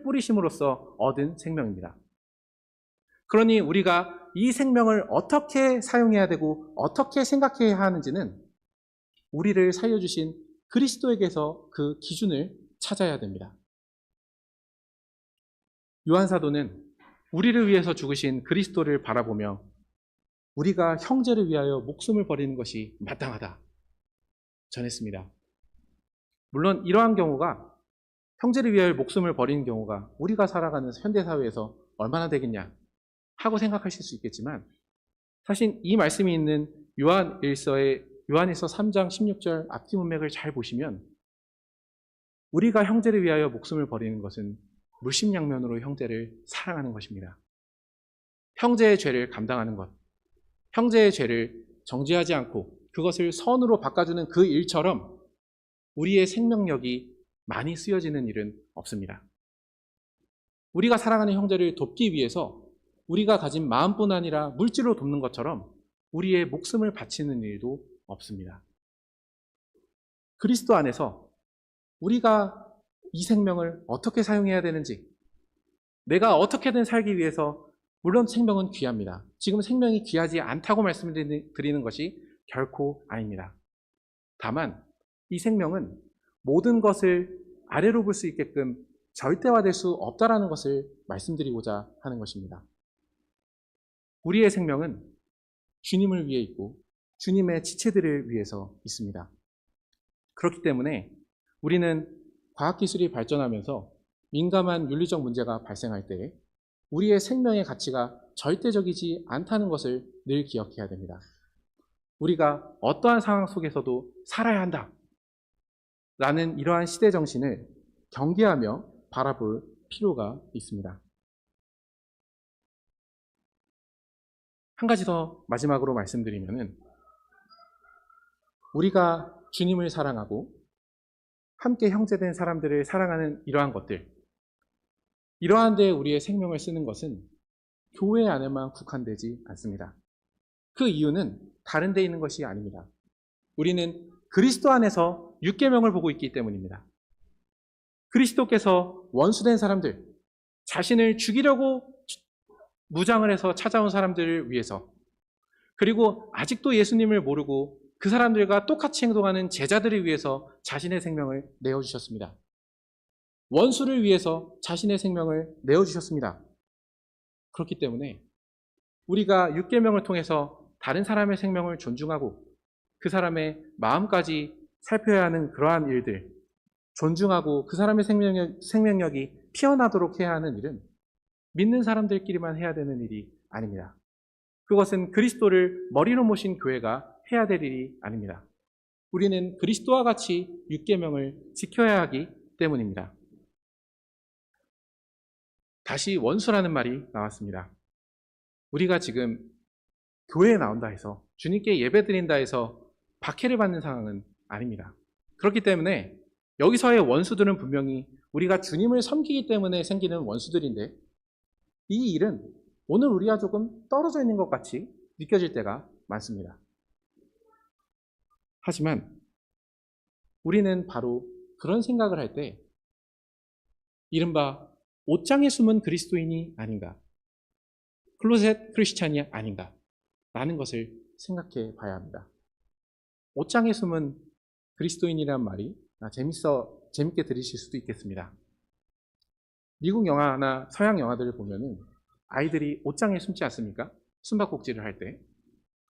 뿌리심으로써 얻은 생명입니다. 그러니 우리가 이 생명을 어떻게 사용해야 되고 어떻게 생각해야 하는지는 우리를 살려주신 그리스도에게서 그 기준을 찾아야 됩니다. 요한사도는 우리를 위해서 죽으신 그리스도를 바라보며 우리가 형제를 위하여 목숨을 버리는 것이 마땅하다 전했습니다. 물론 이러한 경우가, 형제를 위하여 목숨을 버리는 경우가 우리가 살아가는 현대사회에서 얼마나 되겠냐 하고 생각하실 수 있겠지만, 사실 이 말씀이 있는 요한일서 3장 16절 앞뒤 문맥을 잘 보시면 우리가 형제를 위하여 목숨을 버리는 것은 물심양면으로 형제를 사랑하는 것입니다. 형제의 죄를 감당하는 것, 형제의 죄를 정죄하지 않고 그것을 선으로 바꿔주는 그 일처럼 우리의 생명력이 많이 쓰여지는 일은 없습니다. 우리가 사랑하는 형제를 돕기 위해서 우리가 가진 마음뿐 아니라 물질로 돕는 것처럼 우리의 목숨을 바치는 일도 없습니다. 그리스도 안에서 우리가 이 생명을 어떻게 사용해야 되는지, 내가 어떻게든 살기 위해서, 물론 생명은 귀합니다. 지금 생명이 귀하지 않다고 말씀드리는 것이 결코 아닙니다. 다만 이 생명은 모든 것을 아래로 볼 수 있게끔 절대화될 수 없다라는 것을 말씀드리고자 하는 것입니다. 우리의 생명은 주님을 위해 있고 주님의 지체들을 위해서 있습니다. 그렇기 때문에 우리는 과학기술이 발전하면서 민감한 윤리적 문제가 발생할 때 우리의 생명의 가치가 절대적이지 않다는 것을 늘 기억해야 됩니다. 우리가 어떠한 상황 속에서도 살아야 한다 라는 이러한 시대 정신을 경계하며 바라볼 필요가 있습니다. 한 가지 더 마지막으로 말씀드리면은, 우리가 주님을 사랑하고 함께 형제된 사람들을 사랑하는 이러한 것들, 이러한 데에 우리의 생명을 쓰는 것은 교회 안에만 국한되지 않습니다. 그 이유는 다른 데 있는 것이 아닙니다. 우리는 그리스도 안에서 율계명을 보고 있기 때문입니다. 그리스도께서 원수된 사람들, 자신을 죽이려고 무장을 해서 찾아온 사람들을 위해서, 그리고 아직도 예수님을 모르고 그 사람들과 똑같이 행동하는 제자들을 위해서 자신의 생명을 내어주셨습니다. 원수를 위해서 자신의 생명을 내어주셨습니다. 그렇기 때문에 우리가 율계명을 통해서 다른 사람의 생명을 존중하고 그 사람의 마음까지 살펴야 하는 그러한 일들, 존중하고 그 사람의 생명력이 피어나도록 해야 하는 일은 믿는 사람들끼리만 해야 되는 일이 아닙니다. 그것은 그리스도를 머리로 모신 교회가 해야 될 일이 아닙니다. 우리는 그리스도와 같이 율계명을 지켜야 하기 때문입니다. 다시 원수라는 말이 나왔습니다. 우리가 지금 교회에 나온다 해서, 주님께 예배 드린다 해서 박해를 받는 상황은 아닙니다. 그렇기 때문에 여기서의 원수들은 분명히 우리가 주님을 섬기기 때문에 생기는 원수들인데, 이 일은 오늘 우리와 조금 떨어져 있는 것 같이 느껴질 때가 많습니다. 하지만 우리는 바로 그런 생각을 할 때 이른바 옷장에 숨은 그리스도인이 아닌가, 클로셋 크리스찬이 아닌가 라는 것을 생각해 봐야 합니다. 옷장에 숨은 그리스도인이란 말이 재밌게 들으실 수도 있겠습니다. 미국 영화나 서양 영화들을 보면은 아이들이 옷장에 숨지 않습니까? 숨바꼭질을 할 때.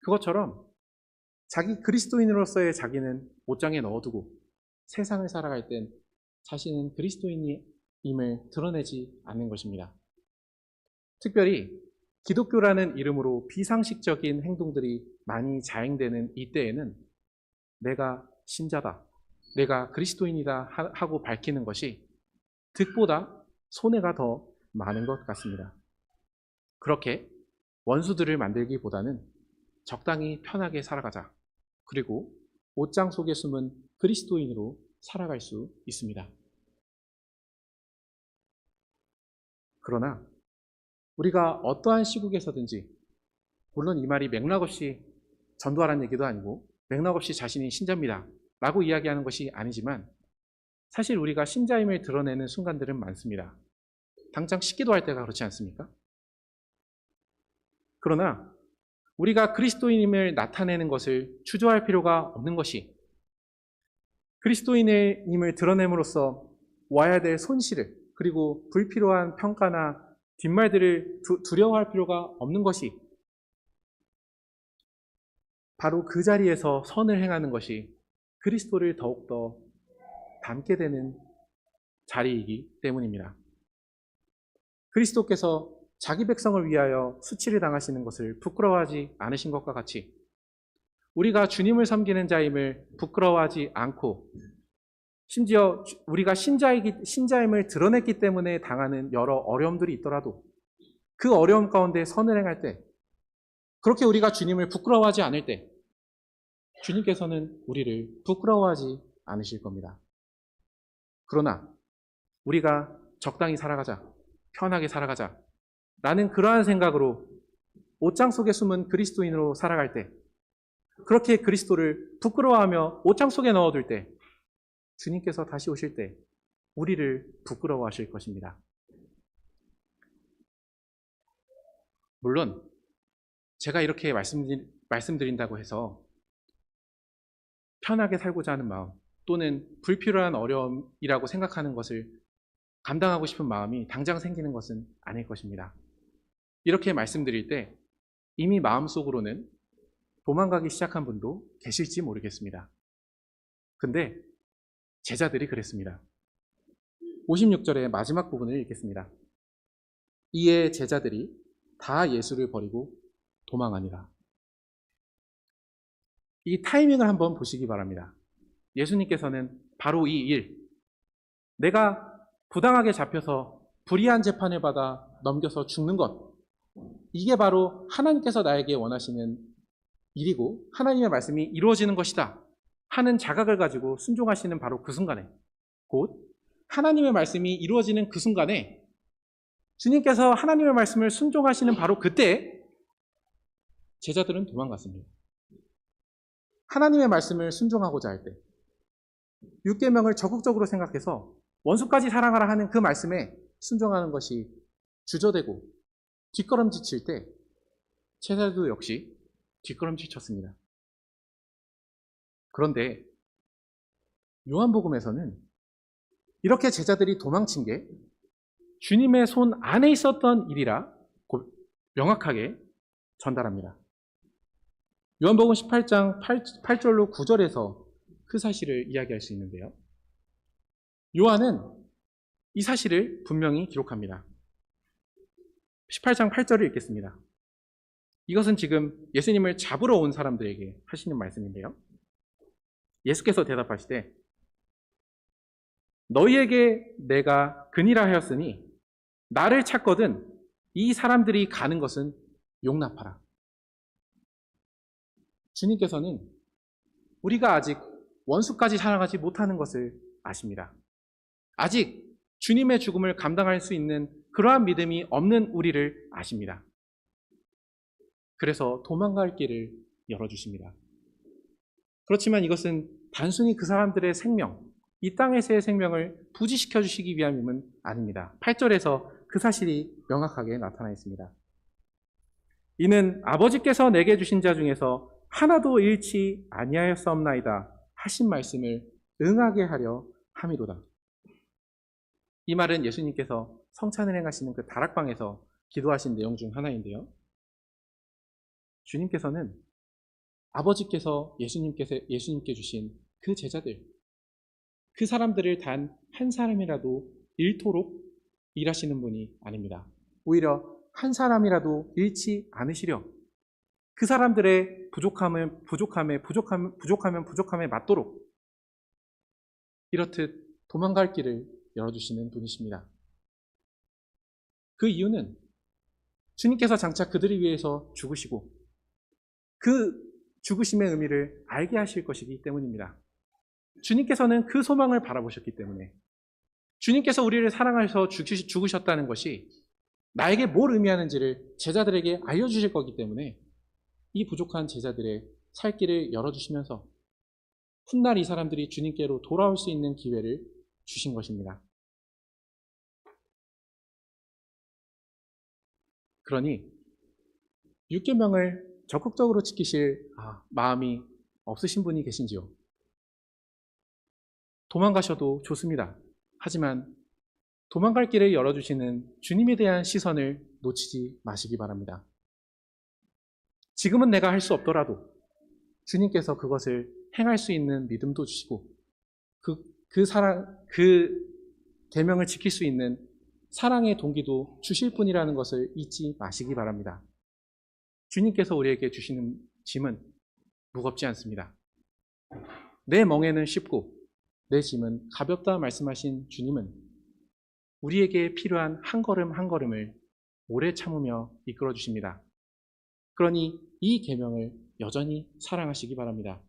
그것처럼 자기 그리스도인으로서의 자기는 옷장에 넣어두고 세상을 살아갈 땐 자신은 그리스도인임을 드러내지 않는 것입니다. 특별히 기독교라는 이름으로 비상식적인 행동들이 많이 자행되는 이때에는 내가 신자다, 내가 그리스도인이다 하고 밝히는 것이 득보다 손해가 더 많은 것 같습니다. 그렇게 원수들을 만들기보다는 적당히 편하게 살아가자. 그리고 옷장 속에 숨은 그리스도인으로 살아갈 수 있습니다. 그러나 우리가 어떠한 시국에서든지, 물론 이 말이 맥락 없이 전도하라는 얘기도 아니고 맥락 없이 자신이 신자입니다 라고 이야기하는 것이 아니지만, 사실 우리가 신자임을 드러내는 순간들은 많습니다. 당장 씻기도 할 때가 그렇지 않습니까? 그러나 우리가 그리스도인임을 나타내는 것을 추조할 필요가 없는 것이, 그리스도인임을 드러냄으로써 와야 될 손실을, 그리고 불필요한 평가나 뒷말들을 두려워할 필요가 없는 것이, 바로 그 자리에서 선을 행하는 것이 그리스도를 더욱더 닮게 되는 자리이기 때문입니다. 그리스도께서 자기 백성을 위하여 수치를 당하시는 것을 부끄러워하지 않으신 것과 같이, 우리가 주님을 섬기는 자임을 부끄러워하지 않고, 심지어 우리가 신자임을 드러냈기 때문에 당하는 여러 어려움들이 있더라도 그 어려움 가운데 선을 행할 때, 그렇게 우리가 주님을 부끄러워하지 않을 때 주님께서는 우리를 부끄러워하지 않으실 겁니다. 그러나 우리가 적당히 살아가자, 편하게 살아가자 라는 그러한 생각으로 옷장 속에 숨은 그리스도인으로 살아갈 때, 그렇게 그리스도를 부끄러워하며 옷장 속에 넣어둘 때, 주님께서 다시 오실 때 우리를 부끄러워하실 것입니다. 물론 제가 이렇게 말씀드린다고 해서 편하게 살고자 하는 마음, 또는 불필요한 어려움이라고 생각하는 것을 감당하고 싶은 마음이 당장 생기는 것은 아닐 것입니다. 이렇게 말씀드릴 때 이미 마음속으로는 도망가기 시작한 분도 계실지 모르겠습니다. 근데 제자들이 그랬습니다. 56절의 마지막 부분을 읽겠습니다. 이에 제자들이 다 예수를 버리고 도망하니라. 이 타이밍을 한번 보시기 바랍니다. 예수님께서는 바로 이 일, 내가 부당하게 잡혀서 불의한 재판을 받아 넘겨서 죽는 것, 이게 바로 하나님께서 나에게 원하시는 일이고 하나님의 말씀이 이루어지는 것이다 하는 자각을 가지고 순종하시는 바로 그 순간에, 곧 하나님의 말씀이 이루어지는 그 순간에, 주님께서 하나님의 말씀을 순종하시는 바로 그때 제자들은 도망갔습니다. 하나님의 말씀을 순종하고자 할 때, 6계명을 적극적으로 생각해서 원수까지 사랑하라 하는 그 말씀에 순종하는 것이 주저되고 뒷걸음질 칠 때 제자들도 역시 뒷걸음질 쳤습니다. 그런데 요한복음에서는 이렇게 제자들이 도망친 게 주님의 손 안에 있었던 일이라 곧 명확하게 전달합니다. 요한복음 18장 8절로 9절에서 그 사실을 이야기할 수 있는데요. 요한은 이 사실을 분명히 기록합니다. 18장 8절을 읽겠습니다. 이것은 지금 예수님을 잡으러 온 사람들에게 하시는 말씀인데요. 예수께서 대답하시되 너희에게 내가 그니라 하였으니 나를 찾거든 이 사람들이 가는 것은 용납하라. 주님께서는 우리가 아직 원수까지 사랑하지 못하는 것을 아십니다. 아직 주님의 죽음을 감당할 수 있는 그러한 믿음이 없는 우리를 아십니다. 그래서 도망갈 길을 열어주십니다. 그렇지만 이것은 단순히 그 사람들의 생명, 이 땅에서의 생명을 부지시켜 주시기 위함임은 아닙니다. 8절에서 그 사실이 명확하게 나타나 있습니다. 이는 아버지께서 내게 주신 자 중에서 하나도 잃지 아니하였사옵나이다 하신 말씀을 응하게 하려 함이로다. 이 말은 예수님께서 성찬을 행하시는 그 다락방에서 기도하신 내용 중 하나인데요. 주님께서는 아버지께서 예수님께 주신 그 제자들, 그 사람들을 단 한 사람이라도 잃도록 일하시는 분이 아닙니다. 오히려 한 사람이라도 잃지 않으시려 그 사람들의 부족함에 맞도록 이렇듯 도망갈 길을 열어주시는 분이십니다. 그 이유는 주님께서 장차 그들을 위해서 죽으시고 그 죽으심의 의미를 알게 하실 것이기 때문입니다. 주님께서는 그 소망을 바라보셨기 때문에, 주님께서 우리를 사랑하셔서 죽으셨다는 것이 나에게 뭘 의미하는지를 제자들에게 알려주실 거기 때문에 이 부족한 제자들의 살 길을 열어주시면서 훗날 이 사람들이 주님께로 돌아올 수 있는 기회를 주신 것입니다. 그러니 율계명을 적극적으로 지키실 마음이 없으신 분이 계신지요? 도망가셔도 좋습니다. 하지만 도망갈 길을 열어주시는 주님에 대한 시선을 놓치지 마시기 바랍니다. 지금은 내가 할 수 없더라도 주님께서 그것을 행할 수 있는 믿음도 주시고 그 계명을 지킬 수 있는 사랑의 동기도 주실 분이라는 것을 잊지 마시기 바랍니다. 주님께서 우리에게 주시는 짐은 무겁지 않습니다. 내 멍에는 쉽고 내 짐은 가볍다 말씀하신 주님은 우리에게 필요한 한 걸음 한 걸음을 오래 참으며 이끌어 주십니다. 그러니 이 계명을 여전히 사랑하시기 바랍니다.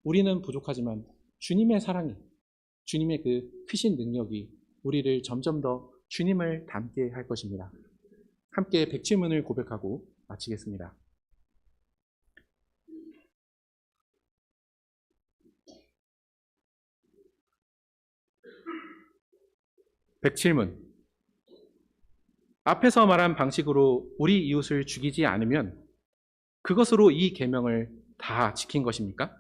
우리는 부족하지만 주님의 사랑이, 주님의 그 크신 능력이 우리를 점점 더 주님을 닮게 할 것입니다. 함께 백질문을 고백하고 마치겠습니다. 백칠문. 앞에서 말한 방식으로 우리 이웃을 죽이지 않으면 그것으로 이 계명을 다 지킨 것입니까?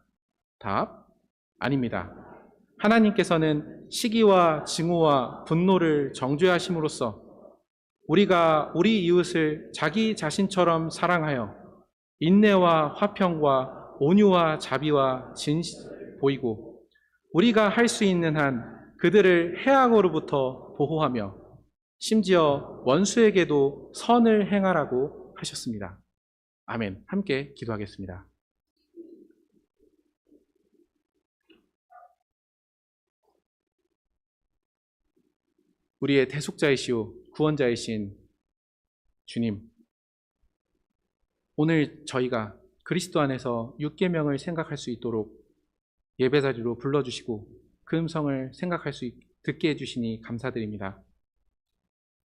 답, 아닙니다. 하나님께서는 시기와 증오와 분노를 정죄하심으로써 우리가 우리 이웃을 자기 자신처럼 사랑하여 인내와 화평과 온유와 자비와 진실을 보이고 우리가 할 수 있는 한 그들을 해악으로부터 보호하며 심지어 원수에게도 선을 행하라고 하셨습니다. 아멘. 함께 기도하겠습니다. 우리의 대속자이시오 구원자이신 주님, 오늘 저희가 그리스도 안에서 율계명을 생각할 수 있도록 예배자리로 불러주시고 그 음성을 듣게 해주시니 감사드립니다.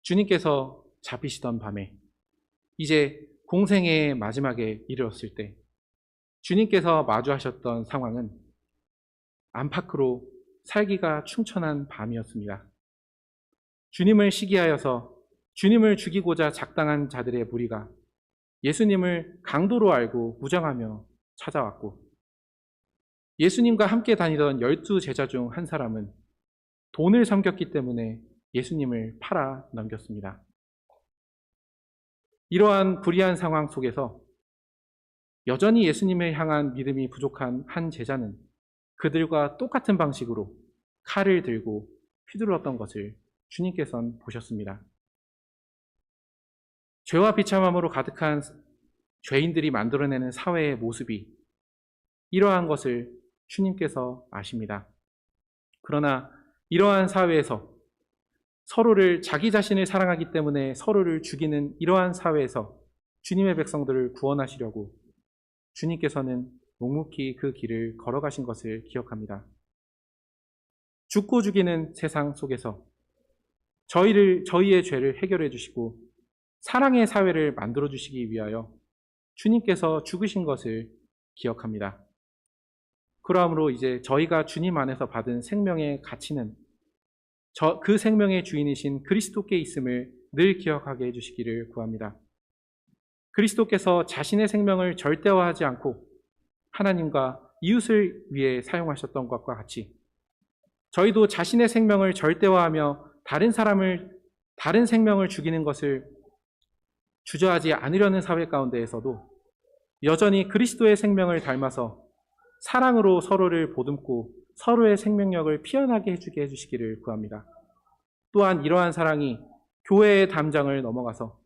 주님께서 잡히시던 밤에 이제 공생의 마지막에 이르렀을 때 주님께서 마주하셨던 상황은 안팎으로 살기가 충천한 밤이었습니다. 주님을 시기하여서 주님을 죽이고자 작당한 자들의 무리가 예수님을 강도로 알고 무장하며 찾아왔고 예수님과 함께 다니던 12 제자 중 한 사람은 돈을 섬겼기 때문에 예수님을 팔아 넘겼습니다. 이러한 불의한 상황 속에서 여전히 예수님을 향한 믿음이 부족한 한 제자는 그들과 똑같은 방식으로 칼을 들고 휘둘렀던 것을 주님께서는 보셨습니다. 죄와 비참함으로 가득한 죄인들이 만들어내는 사회의 모습이 이러한 것을 주님께서 아십니다. 그러나 이러한 사회에서 서로를 자기 자신을 사랑하기 때문에 서로를 죽이는 이러한 사회에서 주님의 백성들을 구원하시려고 주님께서는 묵묵히 그 길을 걸어가신 것을 기억합니다. 죽고 죽이는 세상 속에서 저희의 죄를 해결해 주시고 사랑의 사회를 만들어 주시기 위하여 주님께서 죽으신 것을 기억합니다. 그러므로 이제 저희가 주님 안에서 받은 생명의 가치는 그 생명의 주인이신 그리스도께 있음을 늘 기억하게 해주시기를 구합니다. 그리스도께서 자신의 생명을 절대화하지 않고 하나님과 이웃을 위해 사용하셨던 것과 같이 저희도 자신의 생명을 절대화하며 다른 생명을 죽이는 것을 주저하지 않으려는 사회 가운데에서도 여전히 그리스도의 생명을 닮아서 사랑으로 서로를 보듬고 서로의 생명력을 피어나게 해주게 해주시기를 구합니다. 또한 이러한 사랑이 교회의 담장을 넘어가서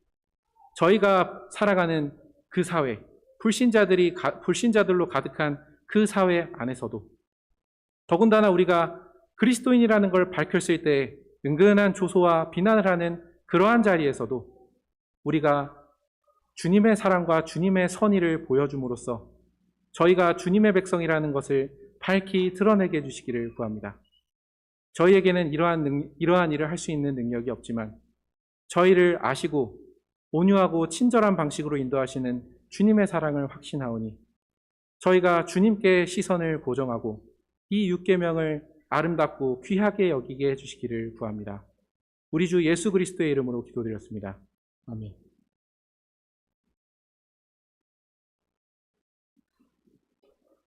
저희가 살아가는 그 사회, 불신자들로 가득한 그 사회 안에서도 더군다나 우리가 그리스도인이라는 걸 밝혔을 때 은근한 조소와 비난을 하는 그러한 자리에서도 우리가 주님의 사랑과 주님의 선의를 보여줌으로써 저희가 주님의 백성이라는 것을 밝히 드러내게 해주시기를 구합니다. 저희에게는 이러한 일을 할 수 있는 능력이 없지만 저희를 아시고 온유하고 친절한 방식으로 인도하시는 주님의 사랑을 확신하오니 저희가 주님께 시선을 고정하고 이 6계명을 아름답고 귀하게 여기게 해주시기를 구합니다. 우리 주 예수 그리스도의 이름으로 기도드렸습니다. 아멘.